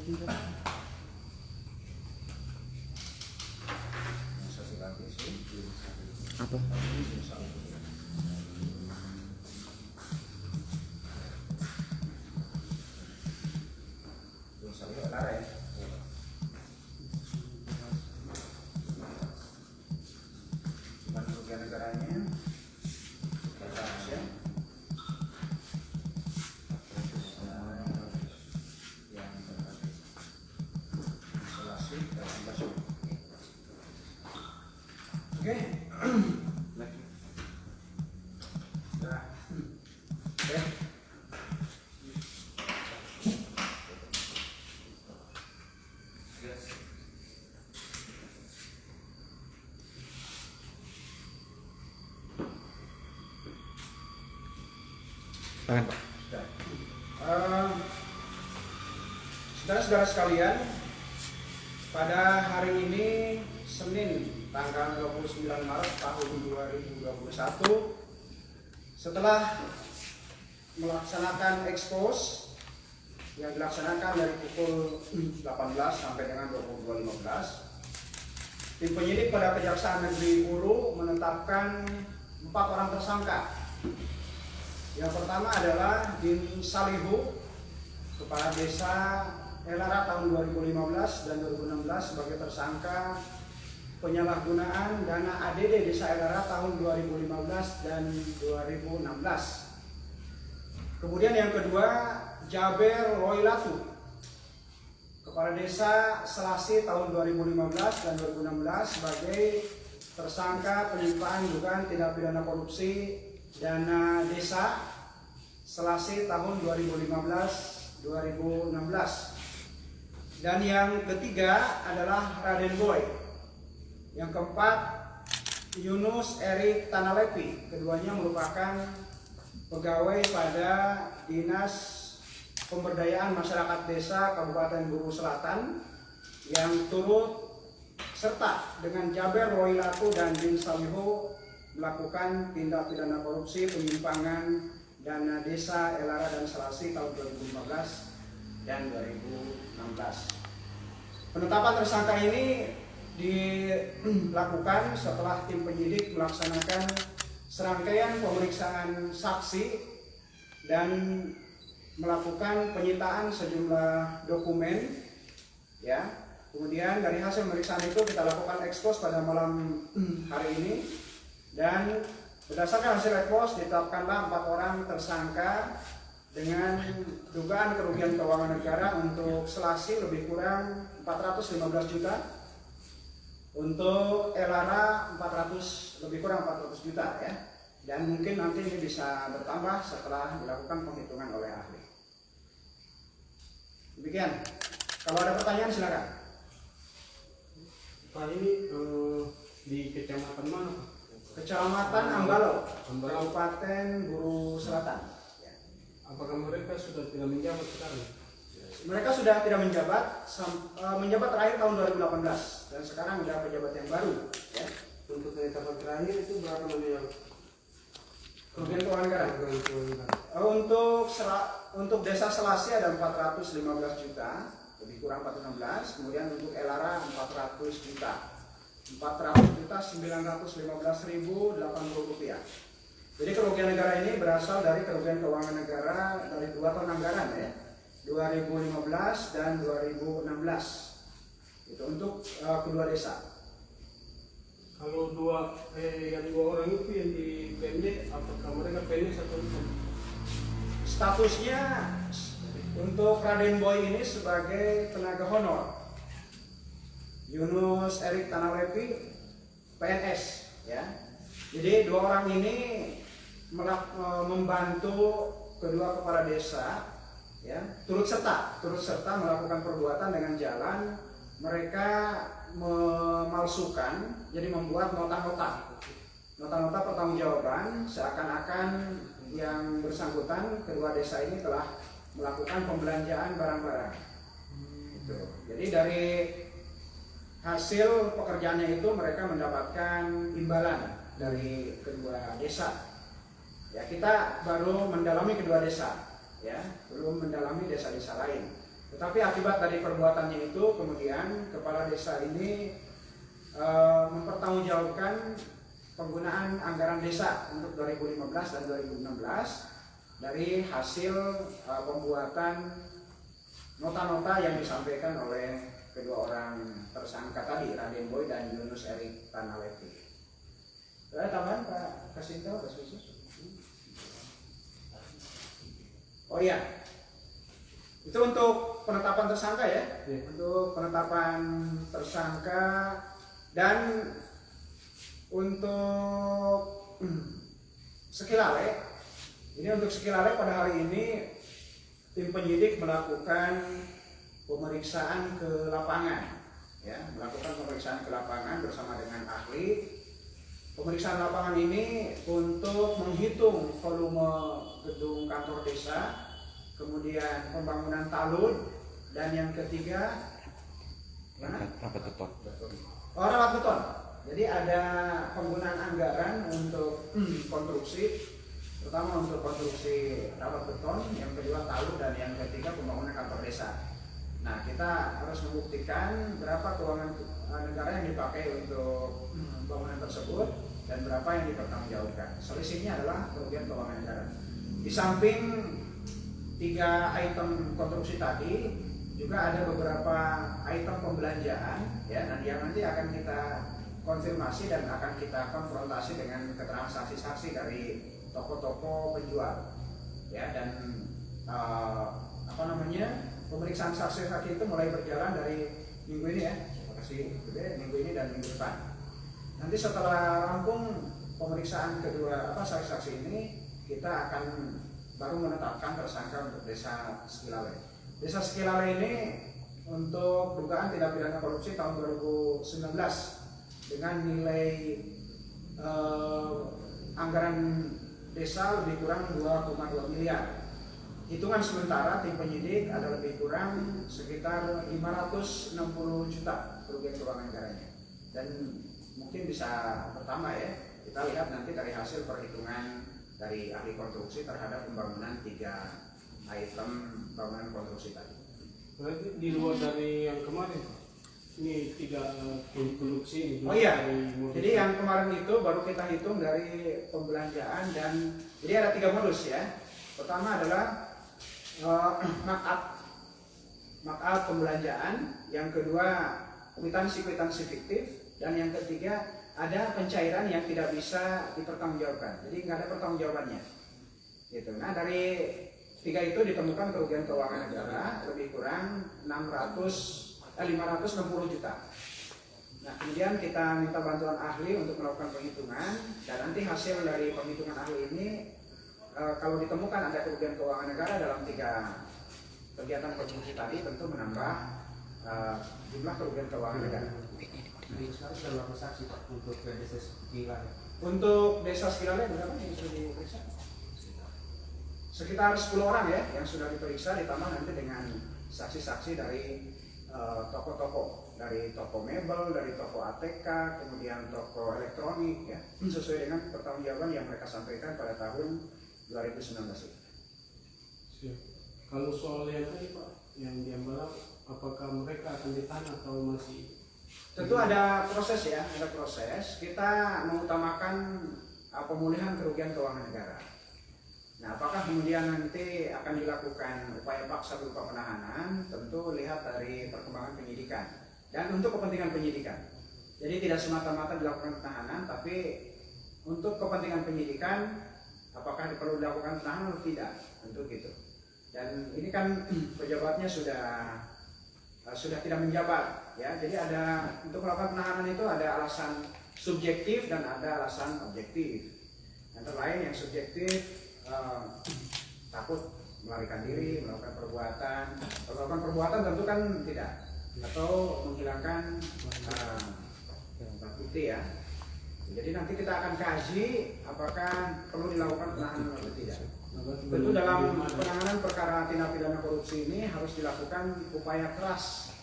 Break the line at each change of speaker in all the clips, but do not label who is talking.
Apa?
Saudara-saudara sekalian, pada hari ini Senin tanggal 29 Maret tahun 2021, setelah melaksanakan ekspos yang dilaksanakan dari pukul 18 sampai dengan 22.15, tim penyidik pada Kejaksaan Negeri Hulu menetapkan 4 orang tersangka. Yang pertama adalah Din Salihu, Kepala Desa Elara tahun 2015 dan 2016 sebagai tersangka penyalahgunaan dana ADD Desa Elara tahun 2015 dan 2016. Kemudian yang kedua, Jaber Roilatu, Kepala Desa Selasi tahun 2015 dan 2016 sebagai tersangka penyimpanan dugaan tindak pidana korupsi dana desa Selasi tahun 2015-2016. Dan yang ketiga adalah Raden Boy. Yang keempat, Yunus Erik Tanalepi. Keduanya merupakan pegawai pada Dinas Pemberdayaan Masyarakat Desa Kabupaten Buru Selatan yang turut serta dengan Jaber Roilatu dan Din Salihu melakukan tindak pidana korupsi penyimpangan dana desa Elara dan Selasi tahun 2015 dan 2016. Penetapan tersangka ini dilakukan setelah tim penyidik melaksanakan serangkaian pemeriksaan saksi dan melakukan penyitaan sejumlah dokumen, ya. Kemudian dari hasil pemeriksaan itu kita lakukan ekspos pada malam hari ini, dan berdasarkan hasil ekspos ditetapkanlah 4 orang tersangka dengan dugaan kerugian keuangan negara untuk Selasi lebih kurang 415 juta, untuk Elara lebih kurang 400 juta, ya. Dan mungkin nanti ini bisa bertambah setelah dilakukan penghitungan oleh ahli. Demikian. Kalau ada pertanyaan silakan.
Pak, ini di kecamatan mana, Pak?
Kecamatan Ambalo, Kabupaten Buru Selatan.
Apakah mereka sudah tidak menjabat sekarang?
Mereka sudah tidak menjabat, menjabat terakhir tahun 2018 dan sekarang sudah pejabat yang baru, ya.
Untuk penetapan terakhir itu berapa yang
kerugian keuangan negara? Untuk Desa Selasi ada 415 juta, lebih kurang 416. Kemudian untuk Elara 400 juta. 400.915.080 rupiah. Jadi kerugian negara ini berasal dari kerugian keuangan negara dari 2 tahun anggaran, ya, 2015 dan 2016. Itu untuk kedua desa.
Kalau yang dua orang itu yang di PNJ, apakah mereka PNS atau bukan?
Statusnya untuk Raden Boy ini sebagai tenaga honor. Yunus Erik Tanalepi PNS, ya. Jadi 2 orang ini membantu kedua kepala desa, ya, turut serta melakukan perbuatan dengan jalan mereka memalsukan, jadi membuat nota-nota pertanggungjawaban seakan-akan yang bersangkutan kedua desa ini telah melakukan pembelanjaan barang-barang. Jadi dari hasil pekerjaannya itu mereka mendapatkan imbalan dari kedua desa. Ya, kita baru mendalami kedua desa, ya, belum mendalami desa-desa lain. Tetapi akibat dari perbuatannya itu kemudian kepala desa ini mempertanggungjawabkan penggunaan anggaran desa untuk 2015 dan 2016 dari hasil pembuatan nota-nota yang disampaikan oleh kedua orang tersangka tadi, Raden Boy dan Yunus Erik Tanaleti. Ada tambahan Pak Kasinto, Pak Khusus? Oh iya, itu untuk penetapan tersangka ya, untuk penetapan tersangka. Dan untuk Sekilale, ini untuk Sekilale pada hari ini tim penyidik melakukan pemeriksaan ke lapangan, ya, melakukan pemeriksaan ke lapangan bersama dengan ahli. Pemeriksaan lapangan ini untuk menghitung volume gedung kantor desa, kemudian pembangunan talud, dan yang ketiga
rapat beton.
rawat beton. Jadi ada penggunaan anggaran untuk konstruksi, terutama untuk konstruksi rawat beton, yang kedua talud, dan yang ketiga pembangunan kantor desa. Nah, kita harus membuktikan berapa keuangan negara yang dipakai untuk bangunan tersebut dan berapa yang dipertanggungjawabkan. Selisihnya adalah kerugian keuangan negara. Di samping 3 item konstruksi tadi, juga ada beberapa item pembelanjaan, ya, yang nanti akan kita konfirmasi dan akan kita konfrontasi dengan keterangan saksi-saksi dari toko-toko penjual, ya, dan pemeriksaan saksi-saksi itu mulai berjalan dari minggu ini ya, minggu ini dan minggu depan. Nanti setelah rampung pemeriksaan kedua saksi-saksi ini, kita akan baru menetapkan tersangka untuk desa Sekilale. Desa Sekilale ini untuk dugaan tindak pidana korupsi tahun 2019 dengan nilai anggaran desa lebih kurang 2,2 miliar. Hitungan sementara tim penyidik ada lebih kurang sekitar 560 juta kerugian keuangan negaranya. Dan mungkin bisa pertama ya, kita lihat nanti dari hasil perhitungan dari ahli konstruksi terhadap pembangunan 3 item bangunan konstruksi tadi.
Berarti di luar dari yang kemarin, ini 3 konstruksi.
Oh iya, jadi yang kemarin itu baru kita hitung dari pembelanjaan, dan jadi ada 3 modus ya. Pertama adalah markup pembelanjaan, yang kedua kwitansi fiktif, dan yang ketiga ada pencairan yang tidak bisa dipertanggungjawabkan. Jadi nggak ada pertanggungjawabannya. Gitu. Nah, dari 3 itu ditemukan kerugian keuangan negara lebih kurang 560 juta. Nah, kemudian kita minta bantuan ahli untuk melakukan penghitungan, dan nanti hasil dari penghitungan ahli ini kalau ditemukan ada kerugian keuangan negara dalam 3 kegiatan konstruksi tadi, tentu menambah jumlah kerugian keuangan negara.
Sekarang sudah berapa saksi Pak untuk desa Sekilale?
Untuk desa Sekilale berapa yang sudah diperiksa? Sekitar 10 orang ya yang sudah diperiksa, ditambah nanti dengan saksi-saksi dari toko-toko, dari toko mebel, dari toko ATK, kemudian toko elektronik, ya, sesuai dengan pertanggungjawaban yang mereka sampaikan pada tahun 2019.
Siap. Kalau soal yang tadi Pak, yang diambil, apakah mereka akan ditahan atau masih?
Tentu ada proses ya, ada proses. Kita mengutamakan pemulihan kerugian keuangan negara. Nah, apakah kemudian nanti akan dilakukan upaya paksa berupa penahanan? Tentu lihat dari perkembangan penyidikan dan untuk kepentingan penyidikan. Jadi tidak semata-mata dilakukan penahanan, tapi untuk kepentingan penyidikan, apakah perlu dilakukan penahanan atau tidak? Tentu gitu. Dan ini kan pejabatnya sudah tidak menjabat, ya. Jadi ada untuk melakukan penahanan itu ada alasan subjektif dan ada alasan objektif. Antara lain yang subjektif takut melarikan diri, melakukan perbuatan tentu kan tidak, atau menghilangkan bukti ya. Jadi nanti kita akan kaji apakah perlu dilakukan penahanan atau tidak. Tentu dalam penanganan perkara tindak pidana korupsi ini harus dilakukan upaya keras,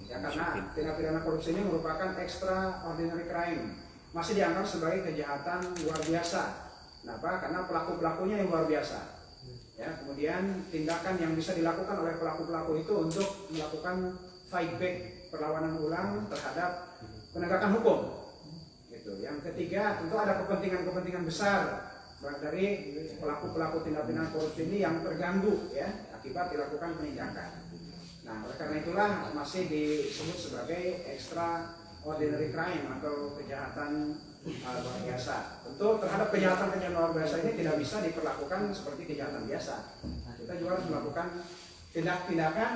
ya, karena tindak pidana korupsi ini merupakan extraordinary crime, masih dianggap sebagai kejahatan luar biasa. Kenapa? Karena pelaku-pelakunya yang luar biasa. Ya, kemudian tindakan yang bisa dilakukan oleh pelaku-pelaku itu untuk melakukan fight back, perlawanan ulang terhadap penegakan hukum. Gitu. Yang ketiga, tentu ada kepentingan-kepentingan besar dari pelaku-pelaku tindak pidana korupsi ini yang terganggu ya akibat dilakukan penindakan. Nah, oleh karena itulah masih disebut sebagai extraordinary crime atau kejahatan luar biasa. Tentu terhadap kejahatan luar biasa ini tidak bisa diperlakukan seperti kejahatan biasa. Nah, kita juga harus melakukan tindakan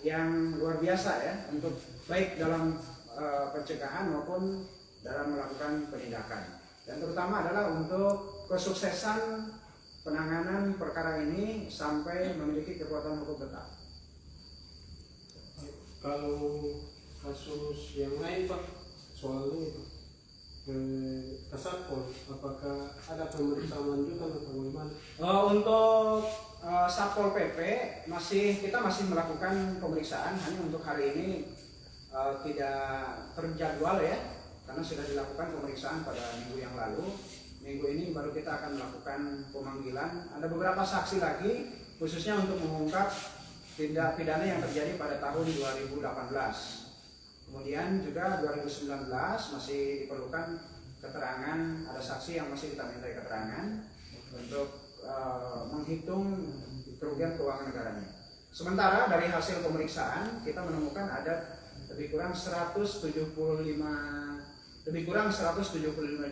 yang luar biasa ya, untuk baik dalam pencegahan maupun dalam melakukan penindakan. Dan terutama adalah untuk kesuksesan penanganan perkara ini sampai memiliki kekuatan hukum tetap.
Kalau kasus yang lain Pak, soal ini Pak, Kasatpol, apakah ada pemeriksaan lanjutan atau bagaimana?
Untuk Satpol PP kita masih melakukan pemeriksaan, hanya untuk hari ini tidak terjadwal ya, karena sudah dilakukan pemeriksaan pada minggu yang lalu. Minggu ini baru kita akan melakukan pemanggilan. Ada beberapa saksi lagi, khususnya untuk mengungkap tindak pidana yang terjadi pada tahun 2018. Kemudian juga 2019 masih diperlukan keterangan, ada saksi yang masih kita minta keterangan untuk menghitung kerugian keuangan negaranya. Sementara dari hasil pemeriksaan kita menemukan ada lebih kurang 175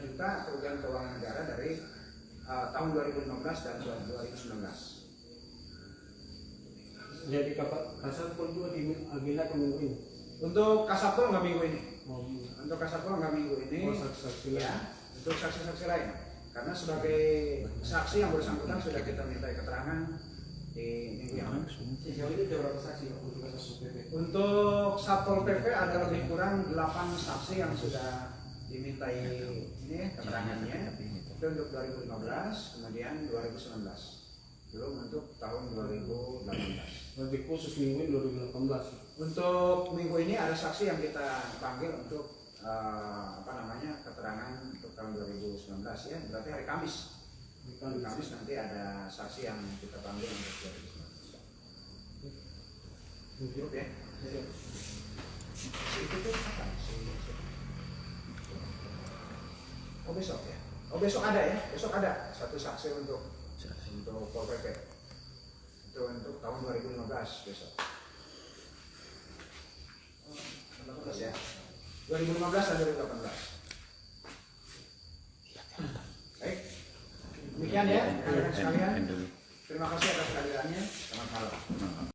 juta kerugian keuangan negara dari tahun 2015 dan 2019.
Jadi Kasatpol juga diagenda ke minggu ini?
Untuk Kasatpol nggak minggu ini.
Oh,
Untuk Kasatpol nggak minggu ini.
saksi-saksi
Ya, untuk saksi-saksi lain. Karena sebagai saksi yang bersangkutan sudah kita minta keterangan di minggu yang lalu.
Sejauh ini ada berapa saksi Pak untuk kasus PP?
Untuk Satpol PP ada lebih kurang 8 saksi yang sudah dimintai ini keterangannya. Itu untuk 2015, kemudian 2019. Belum untuk tahun 2018.
lebih khusus minggu ini 2018.
Untuk minggu ini ada saksi yang kita panggil untuk keterangan untuk tahun 2019 ya, berarti hari Kamis. Hari Kamis nanti ada saksi yang kita panggil untuk 2019. Cukup ya. Itu tuh apa? Oh besok ya. Oh besok ada ya. Besok ada satu saksi untuk Pol PP. Itu untuk tahun 2015 besok. 2015 ya. 2015 dan 2018. Baik. Demikian ya, rekan-rekan sekalian. Terima kasih atas kehadirannya. Selamat malam.